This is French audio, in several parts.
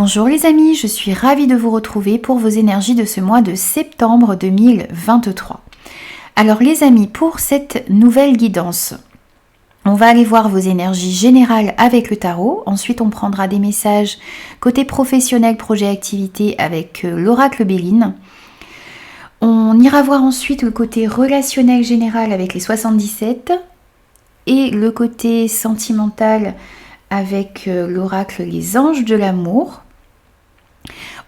Bonjour les amis, je suis ravie de vous retrouver pour vos énergies de ce mois de septembre 2023. Alors les amis, pour cette nouvelle guidance, on va aller voir vos énergies générales avec le tarot. Ensuite, on prendra des messages côté professionnel, projet, activité avec l'oracle Béline. On ira voir ensuite le côté relationnel général avec les 77 et le côté sentimental avec l'oracle Les Anges de l'amour.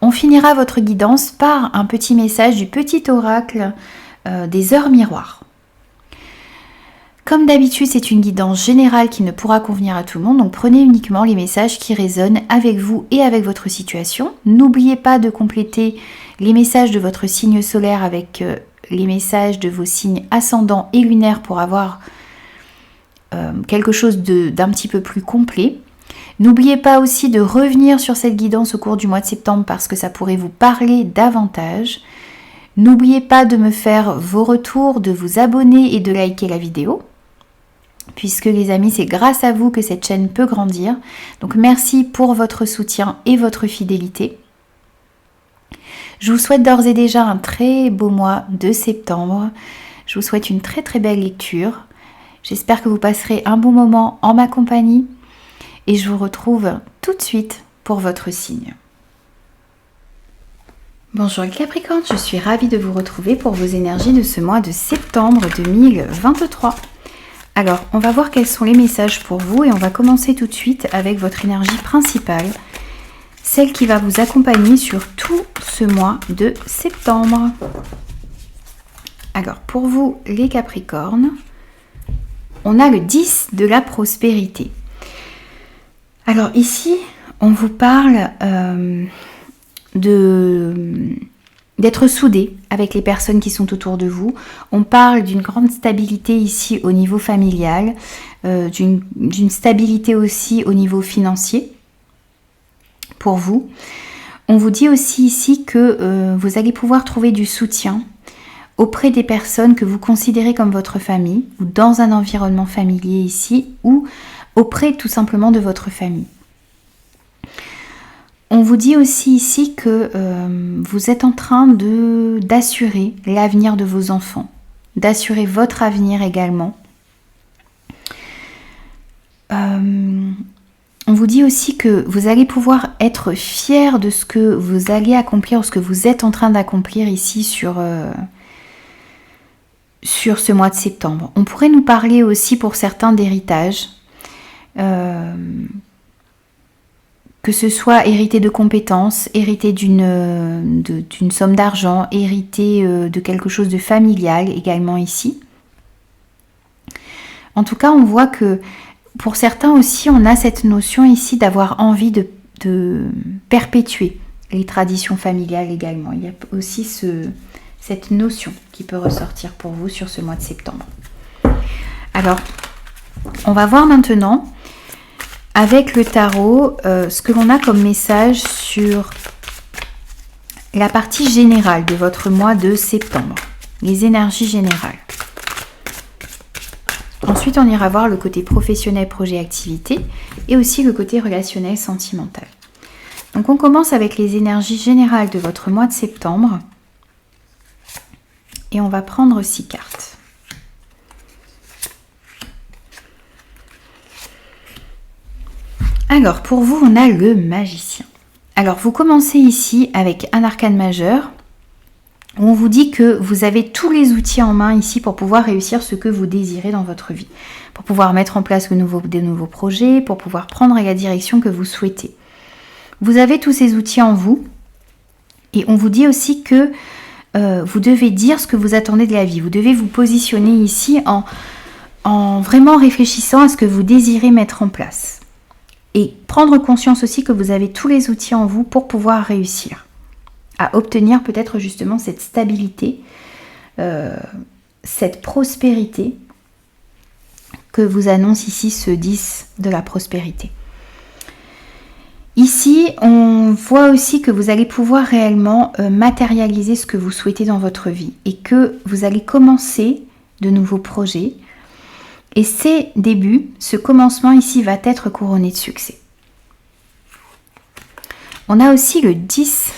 On finira votre guidance par un petit message du petit oracle des heures miroirs. Comme d'habitude, c'est une guidance générale qui ne pourra convenir à tout le monde, donc prenez uniquement les messages qui résonnent avec vous et avec votre situation. N'oubliez pas de compléter les messages de votre signe solaire avec les messages de vos signes ascendants et lunaires pour avoir quelque chose d'un petit peu plus complet. N'oubliez pas aussi de revenir sur cette guidance au cours du mois de septembre parce que ça pourrait vous parler davantage. N'oubliez pas de me faire vos retours, de vous abonner et de liker la vidéo. Puisque les amis, c'est grâce à vous que cette chaîne peut grandir. Donc merci pour votre soutien et votre fidélité. Je vous souhaite d'ores et déjà un très beau mois de septembre. Je vous souhaite une très très belle lecture. J'espère que vous passerez un bon moment en ma compagnie. Et je vous retrouve tout de suite pour votre signe. Bonjour les Capricornes, je suis ravie de vous retrouver pour vos énergies de ce mois de septembre 2023. Alors, on va voir quels sont les messages pour vous et on va commencer tout de suite avec votre énergie principale, celle qui va vous accompagner sur tout ce mois de septembre. Alors, pour vous les Capricornes, on a le 10 de la prospérité. Alors ici, on vous parle d'être soudé avec les personnes qui sont autour de vous. On parle d'une grande stabilité ici au niveau familial, d'une stabilité aussi au niveau financier pour vous. On vous dit aussi ici que vous allez pouvoir trouver du soutien auprès des personnes que vous considérez comme votre famille ou dans un environnement familier ici ou auprès tout simplement de votre famille. On vous dit aussi ici que vous êtes en train d'assurer l'avenir de vos enfants, d'assurer votre avenir également. On vous dit aussi que vous allez pouvoir être fiers de ce que vous allez accomplir ou ce que vous êtes en train d'accomplir ici sur ce mois de septembre. On pourrait nous parler aussi pour certains d'héritage. Que ce soit hérité de compétences, hérité d'une somme d'argent, hérité de quelque chose de familial également ici. En tout cas, on voit que pour certains aussi, on a cette notion ici d'avoir envie de perpétuer les traditions familiales également. Il y a aussi cette notion qui peut ressortir pour vous sur ce mois de septembre. Alors, on va voir maintenant avec le tarot ce que l'on a comme message sur la partie générale de votre mois de septembre, les énergies générales. Ensuite, on ira voir le côté professionnel, projet, activité et aussi le côté relationnel, sentimental. Donc, on commence avec les énergies générales de votre mois de septembre et on va prendre 6 cartes. Alors, pour vous, on a le magicien. Alors, vous commencez ici avec un arcane majeur où on vous dit que vous avez tous les outils en main ici pour pouvoir réussir ce que vous désirez dans votre vie, pour pouvoir mettre en place de nouveaux projets, pour pouvoir prendre la direction que vous souhaitez. Vous avez tous ces outils en vous et on vous dit aussi que vous devez dire ce que vous attendez de la vie. Vous devez vous positionner ici en vraiment réfléchissant à ce que vous désirez mettre en place. Et prendre conscience aussi que vous avez tous les outils en vous pour pouvoir réussir à obtenir peut-être justement cette stabilité, cette prospérité que vous annonce ici ce 10 de la prospérité. Ici, on voit aussi que vous allez pouvoir réellement matérialiser ce que vous souhaitez dans votre vie et que vous allez commencer de nouveaux projets. Et ces débuts, ce commencement ici va être couronné de succès. On a aussi le 10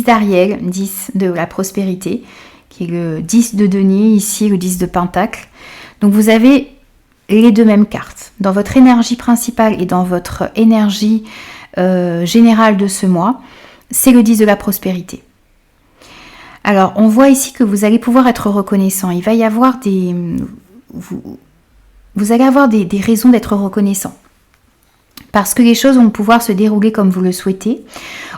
d'Ariel, 10 de la prospérité, qui est le 10 de denier, ici le 10 de pentacle. Donc vous avez les deux mêmes cartes. Dans votre énergie principale et dans votre énergie générale de ce mois, c'est le 10 de la prospérité. Alors, on voit ici que vous allez pouvoir être reconnaissant. Il va y avoir vous allez avoir des raisons d'être reconnaissant. Parce que les choses vont pouvoir se dérouler comme vous le souhaitez.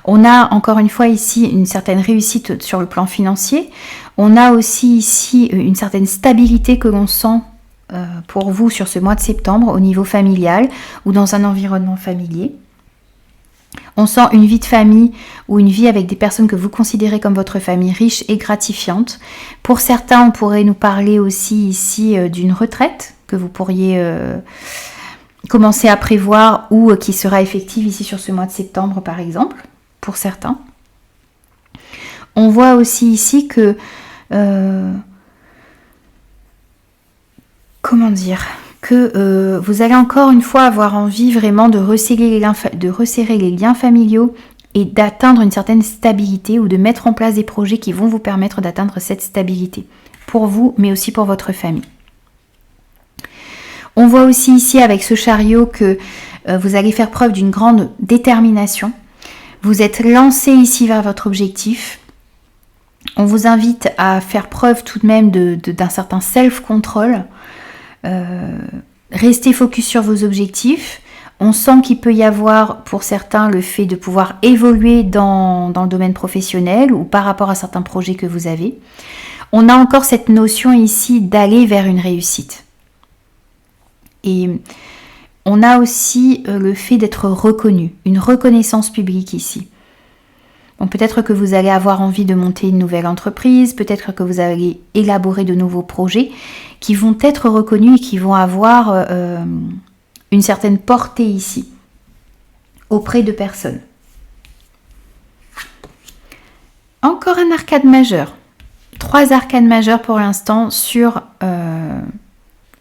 On a encore une fois ici une certaine réussite sur le plan financier. On a aussi ici une certaine stabilité que l'on sent pour vous sur ce mois de septembre au niveau familial ou dans un environnement familier. On sent une vie de famille ou une vie avec des personnes que vous considérez comme votre famille riche et gratifiante. Pour certains, on pourrait nous parler aussi ici d'une retraite que vous pourriez commencer à prévoir ou qui sera effective ici sur ce mois de septembre par exemple, pour certains. On voit aussi ici que vous allez encore une fois avoir envie vraiment de resserrer les liens familiaux et d'atteindre une certaine stabilité ou de mettre en place des projets qui vont vous permettre d'atteindre cette stabilité pour vous mais aussi pour votre famille. On voit aussi ici avec ce chariot que vous allez faire preuve d'une grande détermination. Vous êtes lancé ici vers votre objectif. On vous invite à faire preuve tout de même d'un certain self-control. Restez focus sur vos objectifs. On sent qu'il peut y avoir pour certains le fait de pouvoir évoluer dans le domaine professionnel ou par rapport à certains projets que vous avez. On a encore cette notion ici d'aller vers une réussite. Et on a aussi le fait d'être reconnu, une reconnaissance publique ici. Bon, peut-être que vous allez avoir envie de monter une nouvelle entreprise, peut-être que vous allez élaborer de nouveaux projets qui vont être reconnus et qui vont avoir une certaine portée ici, auprès de personnes. Encore un arcane majeur. 3 arcanes majeures pour l'instant sur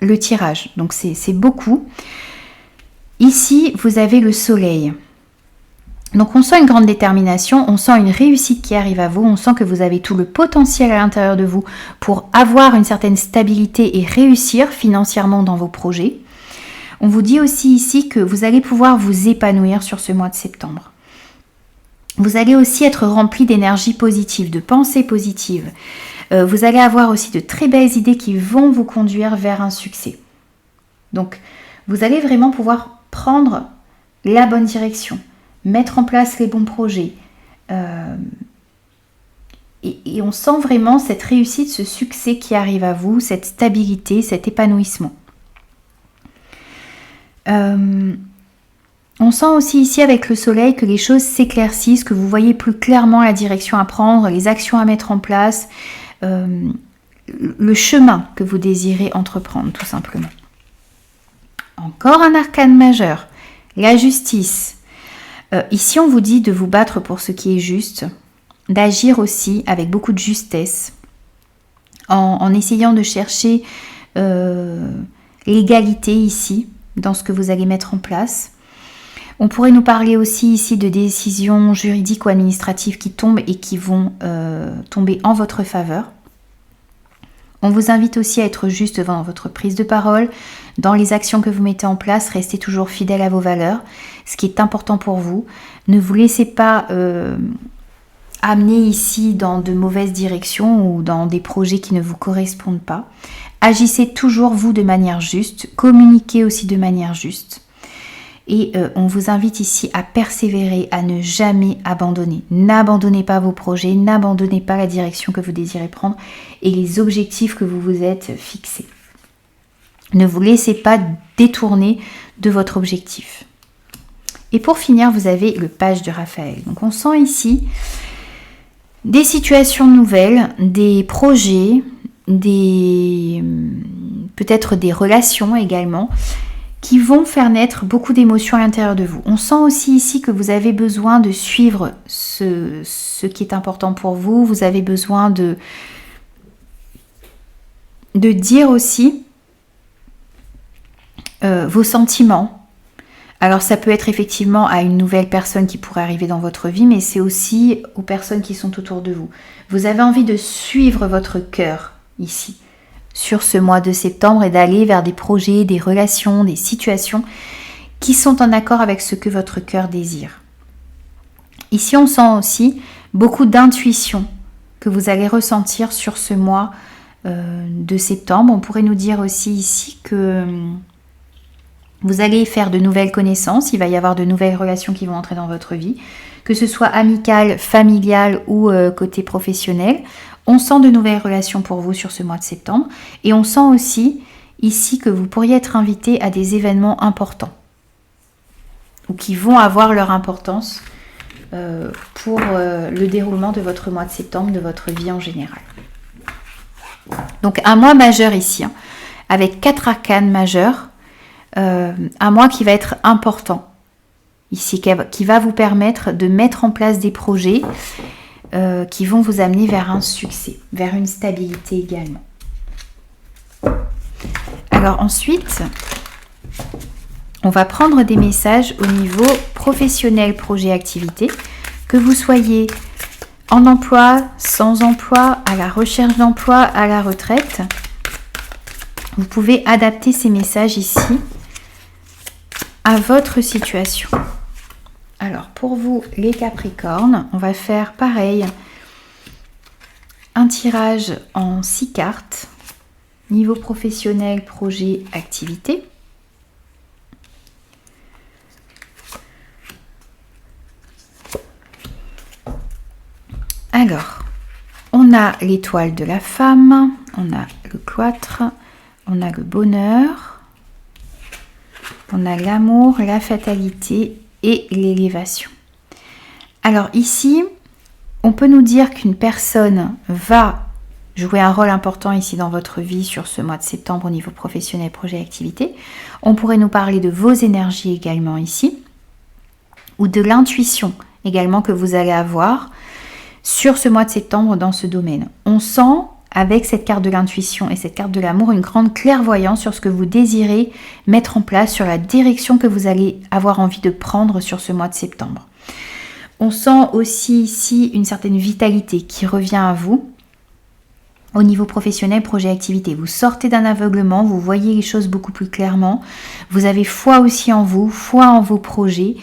le tirage, donc c'est beaucoup. Ici, vous avez le soleil. Donc on sent une grande détermination, on sent une réussite qui arrive à vous, on sent que vous avez tout le potentiel à l'intérieur de vous pour avoir une certaine stabilité et réussir financièrement dans vos projets. On vous dit aussi ici que vous allez pouvoir vous épanouir sur ce mois de septembre. Vous allez aussi être rempli d'énergie positive, de pensées positives. Vous allez avoir aussi de très belles idées qui vont vous conduire vers un succès. Donc, vous allez vraiment pouvoir prendre la bonne direction, mettre en place les bons projets. Et on sent vraiment cette réussite, ce succès qui arrive à vous, cette stabilité, cet épanouissement. On sent aussi ici avec le soleil que les choses s'éclaircissent, que vous voyez plus clairement la direction à prendre, les actions à mettre en place, le chemin que vous désirez entreprendre tout simplement. Encore un arcane majeur, la justice. Ici on vous dit de vous battre pour ce qui est juste, d'agir aussi avec beaucoup de justesse, en essayant de chercher l'égalité ici, dans ce que vous allez mettre en place. On pourrait nous parler aussi ici de décisions juridiques ou administratives qui tombent et qui vont tomber en votre faveur. On vous invite aussi à être juste dans votre prise de parole, dans les actions que vous mettez en place, restez toujours fidèle à vos valeurs, ce qui est important pour vous. Ne vous laissez pas amener ici dans de mauvaises directions ou dans des projets qui ne vous correspondent pas. Agissez toujours vous de manière juste, communiquez aussi de manière juste. Et on vous invite ici à persévérer, à ne jamais abandonner. N'abandonnez pas vos projets, n'abandonnez pas la direction que vous désirez prendre et les objectifs que vous vous êtes fixés. Ne vous laissez pas détourner de votre objectif. Et pour finir, vous avez le page de Raphaël. Donc on sent ici des situations nouvelles, des projets, peut-être des relations également, qui vont faire naître beaucoup d'émotions à l'intérieur de vous. On sent aussi ici que vous avez besoin de suivre ce qui est important pour vous. Vous avez besoin de dire aussi vos sentiments Alors ça peut être effectivement à une nouvelle personne qui pourrait arriver dans votre vie, mais c'est aussi aux personnes qui sont autour de vous. Vous avez envie de suivre votre cœur ici, sur ce mois de septembre, et d'aller vers des projets, des relations, des situations qui sont en accord avec ce que votre cœur désire. Ici, on sent aussi beaucoup d'intuition que vous allez ressentir sur ce mois de septembre. On pourrait nous dire aussi ici que vous allez faire de nouvelles connaissances, il va y avoir de nouvelles relations qui vont entrer dans votre vie, que ce soit amicale, familiale ou côté professionnel. On sent de nouvelles relations pour vous sur ce mois de septembre, et on sent aussi ici que vous pourriez être invité à des événements importants ou qui vont avoir leur importance pour le déroulement de votre mois de septembre, de votre vie en général. Donc un mois majeur ici, hein, avec 4 arcanes majeures, un mois qui va être important ici, qui va vous permettre de mettre en place des projets qui vont vous amener vers un succès, vers une stabilité également. Alors ensuite, on va prendre des messages au niveau professionnel, projet, activité, que vous soyez en emploi, sans emploi, à la recherche d'emploi, à la retraite. Vous pouvez adapter ces messages ici à votre situation. Alors pour vous les Capricornes, on va faire pareil, un tirage en 6 cartes, niveau professionnel, projet, activité. Alors, on a l'étoile de la femme, on a le cloître, on a le bonheur, on a l'amour, la fatalité et l'élévation. Alors ici, on peut nous dire qu'une personne va jouer un rôle important ici dans votre vie sur ce mois de septembre au niveau professionnel, projet, activité. On pourrait nous parler de vos énergies également ici, ou de l'intuition également que vous allez avoir sur ce mois de septembre dans ce domaine. On sent avec cette carte de l'intuition et cette carte de l'amour une grande clairvoyance sur ce que vous désirez mettre en place, sur la direction que vous allez avoir envie de prendre sur ce mois de septembre. On sent aussi ici une certaine vitalité qui revient à vous au niveau professionnel, projet, activité. Vous sortez d'un aveuglement, vous voyez les choses beaucoup plus clairement, vous avez foi aussi en vous, foi en vos projets,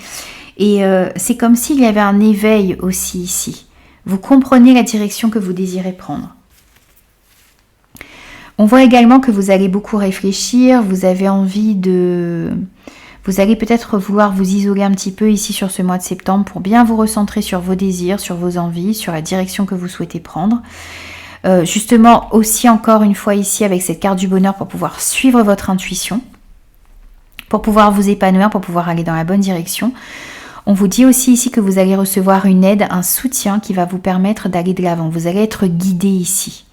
et c'est comme s'il y avait un éveil aussi ici. Vous comprenez la direction que vous désirez prendre. On voit également que vous allez beaucoup réfléchir, vous avez envie de... Vous allez peut-être vouloir vous isoler un petit peu ici sur ce mois de septembre pour bien vous recentrer sur vos désirs, sur vos envies, sur la direction que vous souhaitez prendre. Justement aussi encore une fois ici avec cette carte du bonheur pour pouvoir suivre votre intuition, pour pouvoir vous épanouir, pour pouvoir aller dans la bonne direction. On vous dit aussi ici que vous allez recevoir une aide, un soutien qui va vous permettre d'aller de l'avant. Vous allez être guidé ici.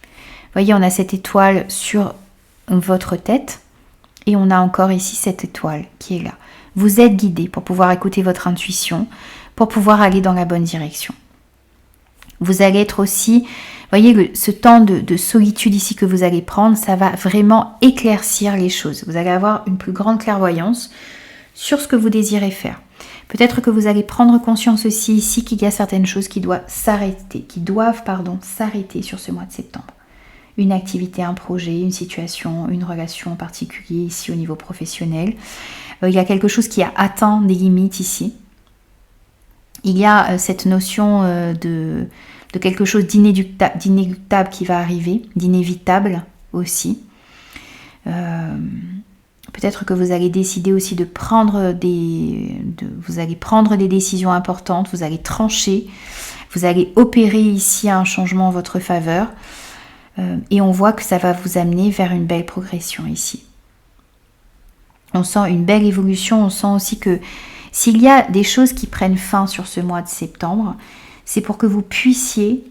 Vous voyez, on a cette étoile sur votre tête et on a encore ici cette étoile qui est là. Vous êtes guidé pour pouvoir écouter votre intuition, pour pouvoir aller dans la bonne direction. Vous allez être aussi, vous voyez, ce temps de solitude ici que vous allez prendre, ça va vraiment éclaircir les choses. Vous allez avoir une plus grande clairvoyance sur ce que vous désirez faire. Peut-être que vous allez prendre conscience aussi ici qu'il y a certaines choses qui doivent s'arrêter, sur ce mois de septembre. Une activité, un projet, une situation, une relation en particulier ici au niveau professionnel. Il y a quelque chose qui a atteint des limites ici. Il y a cette notion de quelque chose d'inéluctable qui va arriver, d'inévitable aussi. Peut-être que vous allez décider aussi vous allez prendre des décisions importantes, vous allez trancher, vous allez opérer ici un changement en votre faveur. Et on voit que ça va vous amener vers une belle progression ici. On sent une belle évolution, on sent aussi que s'il y a des choses qui prennent fin sur ce mois de septembre, c'est pour que vous puissiez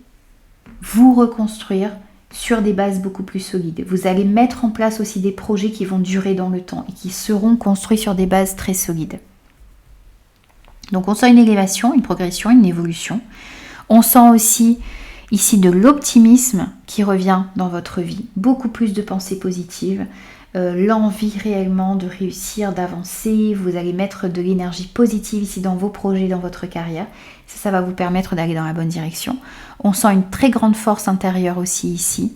vous reconstruire sur des bases beaucoup plus solides. Vous allez mettre en place aussi des projets qui vont durer dans le temps et qui seront construits sur des bases très solides. Donc on sent une élévation, une progression, une évolution. On sent aussi ici de l'optimisme qui revient dans votre vie, beaucoup plus de pensées positives, l'envie réellement de réussir, d'avancer. Vous allez mettre de l'énergie positive ici dans vos projets, dans votre carrière. Ça va vous permettre d'aller dans la bonne direction. On sent une très grande force intérieure aussi ici.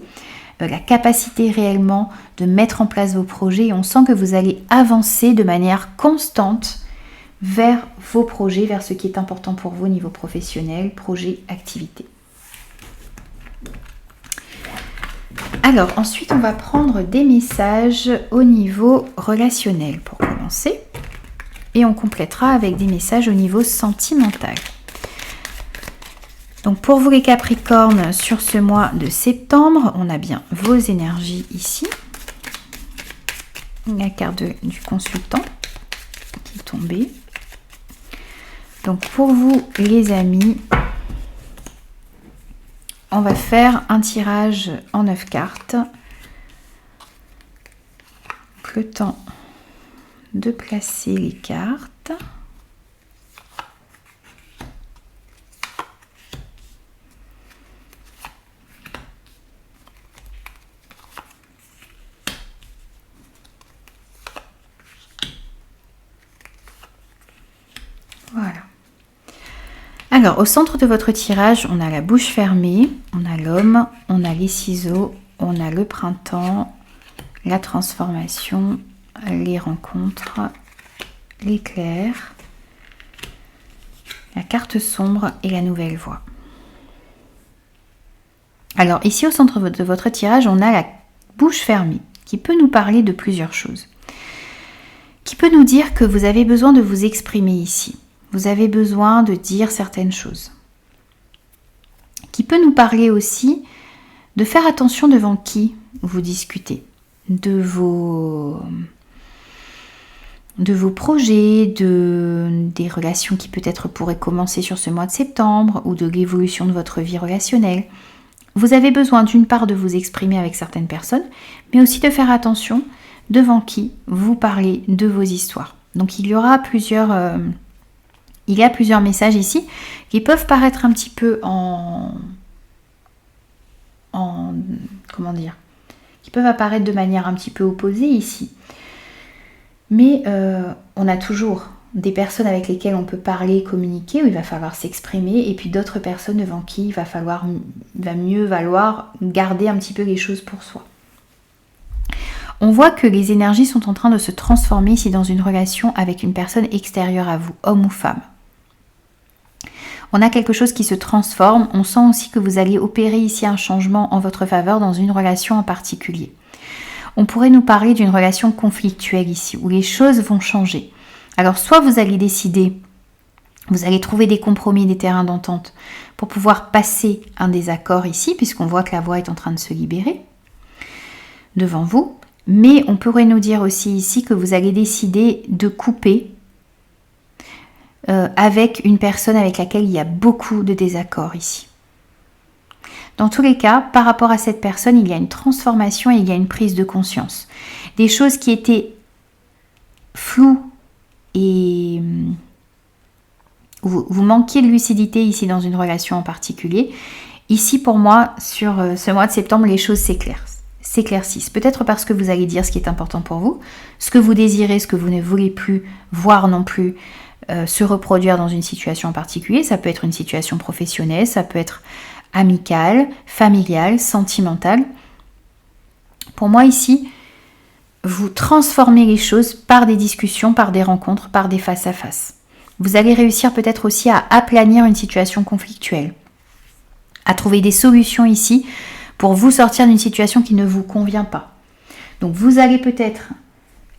La capacité réellement de mettre en place vos projets. Et on sent que vous allez avancer de manière constante vers vos projets, vers ce qui est important pour vous au niveau professionnel, projet, activité. Alors, ensuite, on va prendre des messages au niveau relationnel pour commencer. Et on complétera avec des messages au niveau sentimental. Donc, pour vous les Capricornes, sur ce mois de septembre, on a bien vos énergies ici. La carte du consultant qui est tombée. Donc, pour vous, les amis, on va faire un tirage en 9 cartes. Donc, le temps de placer les cartes. Voilà. Alors, au centre de votre tirage, on a la bouche fermée, on a l'homme, on a les ciseaux, on a le printemps, la transformation, les rencontres, l'éclair, la carte sombre et la nouvelle voie. Alors, ici, au centre de votre tirage, on a la bouche fermée, qui peut nous parler de plusieurs choses. Qui peut nous dire que vous avez besoin de vous exprimer ici. Vous avez besoin de dire certaines choses. Qui peut nous parler aussi de faire attention devant qui vous discutez. De vos projets, des relations qui peut-être pourraient commencer sur ce mois de septembre ou de l'évolution de votre vie relationnelle. Vous avez besoin d'une part de vous exprimer avec certaines personnes, mais aussi de faire attention devant qui vous parlez de vos histoires. Donc il y a plusieurs messages ici qui peuvent paraître un petit peu comment dire, qui peuvent apparaître de manière un petit peu opposée ici. Mais on a toujours des personnes avec lesquelles on peut parler, communiquer, où il va falloir s'exprimer, et puis d'autres personnes devant qui il va mieux valoir garder un petit peu les choses pour soi. On voit que les énergies sont en train de se transformer ici dans une relation avec une personne extérieure à vous, homme ou femme. On a quelque chose qui se transforme. On sent aussi que vous allez opérer ici un changement en votre faveur dans une relation en particulier. On pourrait nous parler d'une relation conflictuelle ici, où les choses vont changer. Alors, soit vous allez décider, vous allez trouver des compromis, des terrains d'entente pour pouvoir passer un désaccord ici, puisqu'on voit que la voie est en train de se libérer devant vous. Mais on pourrait nous dire aussi ici que vous allez décider de couper avec une personne avec laquelle il y a beaucoup de désaccords ici. Dans tous les cas, par rapport à cette personne, il y a une transformation et il y a une prise de conscience. Des choses qui étaient floues et vous manquiez de lucidité ici dans une relation en particulier. Ici, pour moi, sur ce mois de septembre, les choses s'éclaircissent. Peut-être parce que vous allez dire ce qui est important pour vous, ce que vous désirez, ce que vous ne voulez plus voir non plus se reproduire dans une situation en particulier. Ça peut être une situation professionnelle, ça peut être amicale, familiale, sentimentale. Pour moi ici, vous transformez les choses par des discussions, par des rencontres, par des face-à-face. Vous allez réussir peut-être aussi à aplanir une situation conflictuelle, à trouver des solutions ici pour vous sortir d'une situation qui ne vous convient pas. Donc vous allez peut-être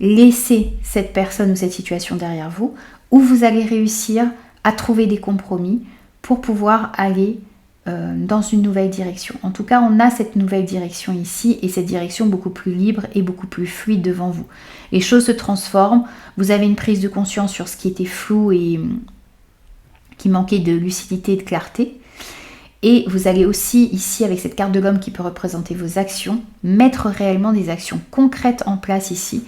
laisser cette personne ou cette situation derrière vous, ou vous allez réussir à trouver des compromis pour pouvoir aller dans une nouvelle direction. En tout cas, on a cette nouvelle direction ici, et cette direction beaucoup plus libre et beaucoup plus fluide devant vous. Les choses se transforment, vous avez une prise de conscience sur ce qui était flou et qui manquait de lucidité et de clarté. Et vous allez aussi, ici, avec cette carte de l'homme qui peut représenter vos actions, mettre réellement des actions concrètes en place ici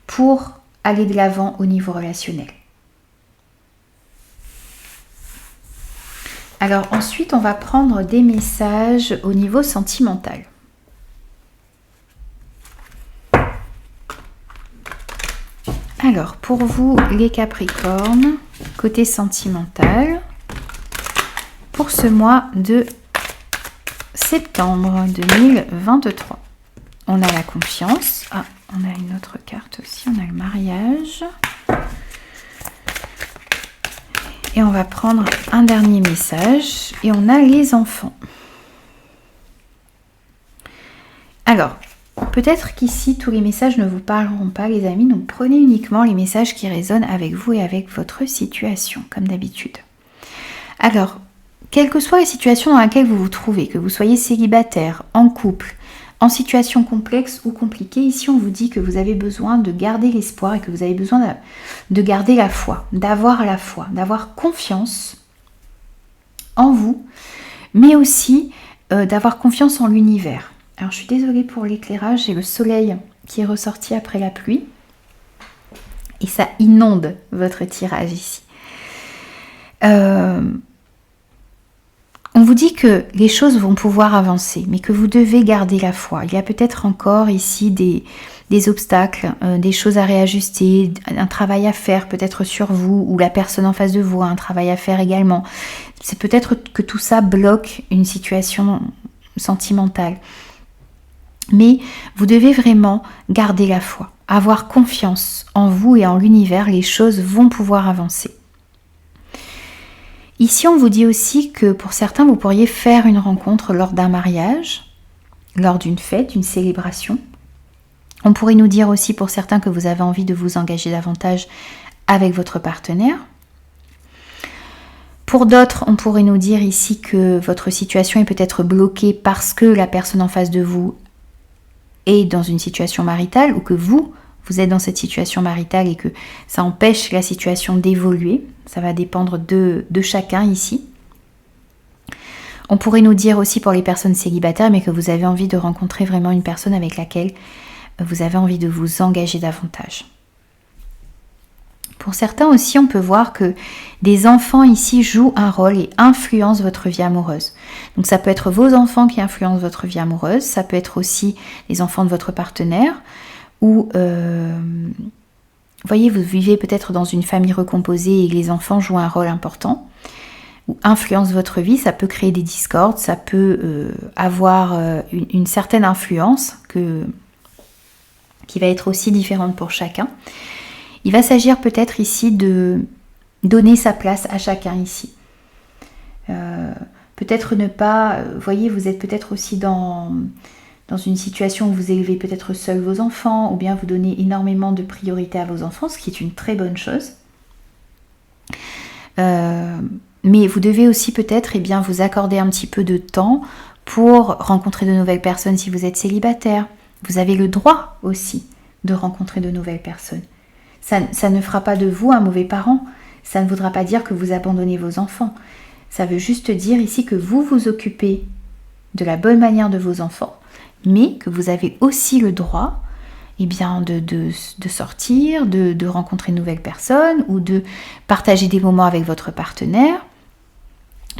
pour aller de l'avant au niveau relationnel. Alors ensuite, on va prendre des messages au niveau sentimental. Alors, pour vous, les Capricornes, côté sentimental, pour ce mois de septembre 2023. On a la confiance. Ah, on a une autre carte aussi. On a le mariage. Et on va prendre un dernier message. Et on a les enfants. Alors, peut-être qu'ici, tous les messages ne vous parleront pas, les amis. Donc, prenez uniquement les messages qui résonnent avec vous et avec votre situation, comme d'habitude. Alors, quelle que soit la situation dans laquelle vous vous trouvez, que vous soyez célibataire, en couple, en situation complexe ou compliquée, ici on vous dit que vous avez besoin de garder l'espoir et que vous avez besoin de garder la foi, d'avoir confiance en vous, mais aussi d'avoir confiance en l'univers. Alors je suis désolée pour l'éclairage, j'ai le soleil qui est ressorti après la pluie et ça inonde votre tirage ici. On vous dit que les choses vont pouvoir avancer, mais que vous devez garder la foi. Il y a peut-être encore ici des obstacles, des choses à réajuster, un travail à faire peut-être sur vous, ou la personne en face de vous a un travail à faire également. C'est peut-être que tout ça bloque une situation sentimentale. Mais vous devez vraiment garder la foi, avoir confiance en vous et en l'univers, les choses vont pouvoir avancer. Ici, on vous dit aussi que pour certains, vous pourriez faire une rencontre lors d'un mariage, lors d'une fête, d'une célébration. On pourrait nous dire aussi pour certains que vous avez envie de vous engager davantage avec votre partenaire. Pour d'autres, on pourrait nous dire ici que votre situation est peut-être bloquée parce que la personne en face de vous est dans une situation maritale ou que vous êtes dans cette situation maritale et que ça empêche la situation d'évoluer. Ça va dépendre de chacun ici. On pourrait nous dire aussi pour les personnes célibataires, mais que vous avez envie de rencontrer vraiment une personne avec laquelle vous avez envie de vous engager davantage. Pour certains aussi, on peut voir que des enfants ici jouent un rôle et influencent votre vie amoureuse. Donc ça peut être vos enfants qui influencent votre vie amoureuse, ça peut être aussi les enfants de votre partenaire, ou voyez, vous vivez peut-être dans une famille recomposée et les enfants jouent un rôle important ou influencent votre vie. Ça peut créer des discordes, ça peut avoir une certaine influence qui va être aussi différente pour chacun. Il va s'agir peut-être ici de donner sa place à chacun ici. Peut-être ne pas, voyez, vous êtes peut-être aussi dans une situation où vous élevez peut-être seul vos enfants, ou bien vous donnez énormément de priorité à vos enfants, ce qui est une très bonne chose. Mais vous devez aussi peut-être vous accorder un petit peu de temps pour rencontrer de nouvelles personnes si vous êtes célibataire. Vous avez le droit aussi de rencontrer de nouvelles personnes. Ça ne fera pas de vous un mauvais parent. Ça ne voudra pas dire que vous abandonnez vos enfants. Ça veut juste dire ici que vous vous occupez de la bonne manière de vos enfants, mais que vous avez aussi le droit de sortir, de rencontrer de nouvelles personnes ou de partager des moments avec votre partenaire.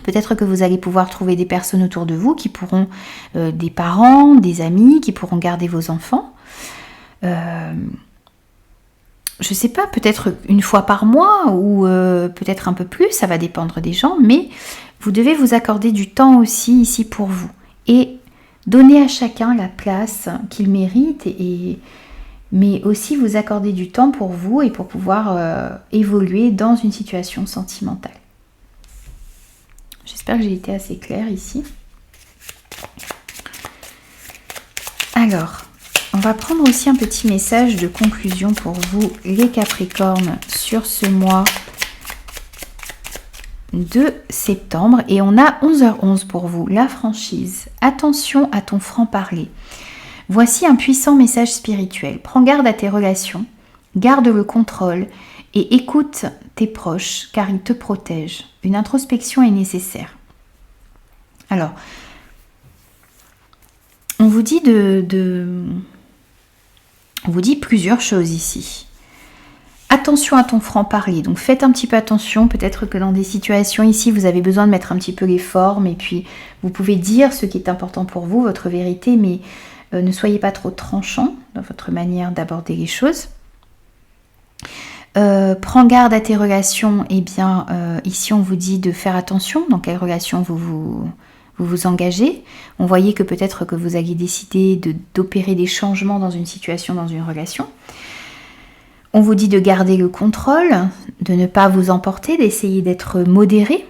Peut-être que vous allez pouvoir trouver des personnes autour de vous qui pourront, des parents, des amis, qui pourront garder vos enfants. Je ne sais pas, peut-être une fois par mois ou peut-être un peu plus, ça va dépendre des gens, mais vous devez vous accorder du temps aussi ici pour vous. Et donner à chacun la place qu'il mérite, mais aussi vous accorder du temps pour vous et pour pouvoir évoluer dans une situation sentimentale. J'espère que j'ai été assez claire ici. Alors, on va prendre aussi un petit message de conclusion pour vous, les Capricornes, sur ce mois de septembre. Et on a 11h11 pour vous, la franchise. Attention à ton franc-parler. Voici un puissant message spirituel. Prends garde à tes relations, garde le contrôle et écoute tes proches car ils te protègent. Une introspection est nécessaire. Alors, on vous dit on vous dit plusieurs choses ici. Attention à ton franc-parler, donc faites un petit peu attention, peut-être que dans des situations ici, vous avez besoin de mettre un petit peu les formes et puis vous pouvez dire ce qui est important pour vous, votre vérité, mais ne soyez pas trop tranchant dans votre manière d'aborder les choses. Prends garde à tes relations, eh bien ici on vous dit de faire attention dans quelle relation vous engagez. On voyait que peut-être que vous alliez décider d'opérer des changements dans une situation, dans une relation. On vous dit de garder le contrôle, de ne pas vous emporter, d'essayer d'être modéré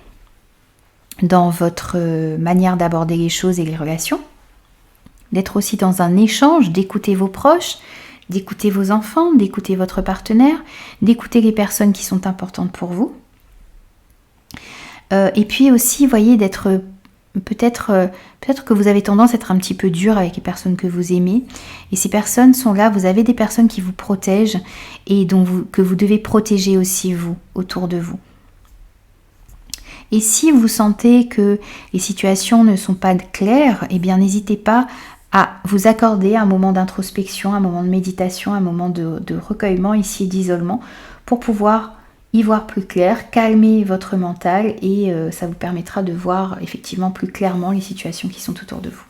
dans votre manière d'aborder les choses et les relations. D'être aussi dans un échange, d'écouter vos proches, d'écouter vos enfants, d'écouter votre partenaire, d'écouter les personnes qui sont importantes pour vous. Et puis aussi, voyez, d'être peut-être que vous avez tendance à être un petit peu dur avec les personnes que vous aimez. Et ces personnes sont là, vous avez des personnes qui vous protègent et que vous devez protéger aussi vous, autour de vous. Et si vous sentez que les situations ne sont pas claires, eh bien n'hésitez pas à vous accorder un moment d'introspection, un moment de méditation, un moment de recueillement ici et d'isolement pour pouvoir y voir plus clair, calmer votre mental et ça vous permettra de voir effectivement plus clairement les situations qui sont autour de vous.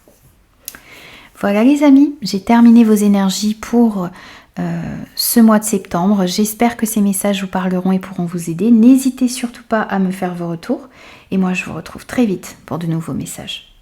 Voilà les amis, j'ai terminé vos énergies pour ce mois de septembre. J'espère que ces messages vous parleront et pourront vous aider. N'hésitez surtout pas à me faire vos retours et moi je vous retrouve très vite pour de nouveaux messages.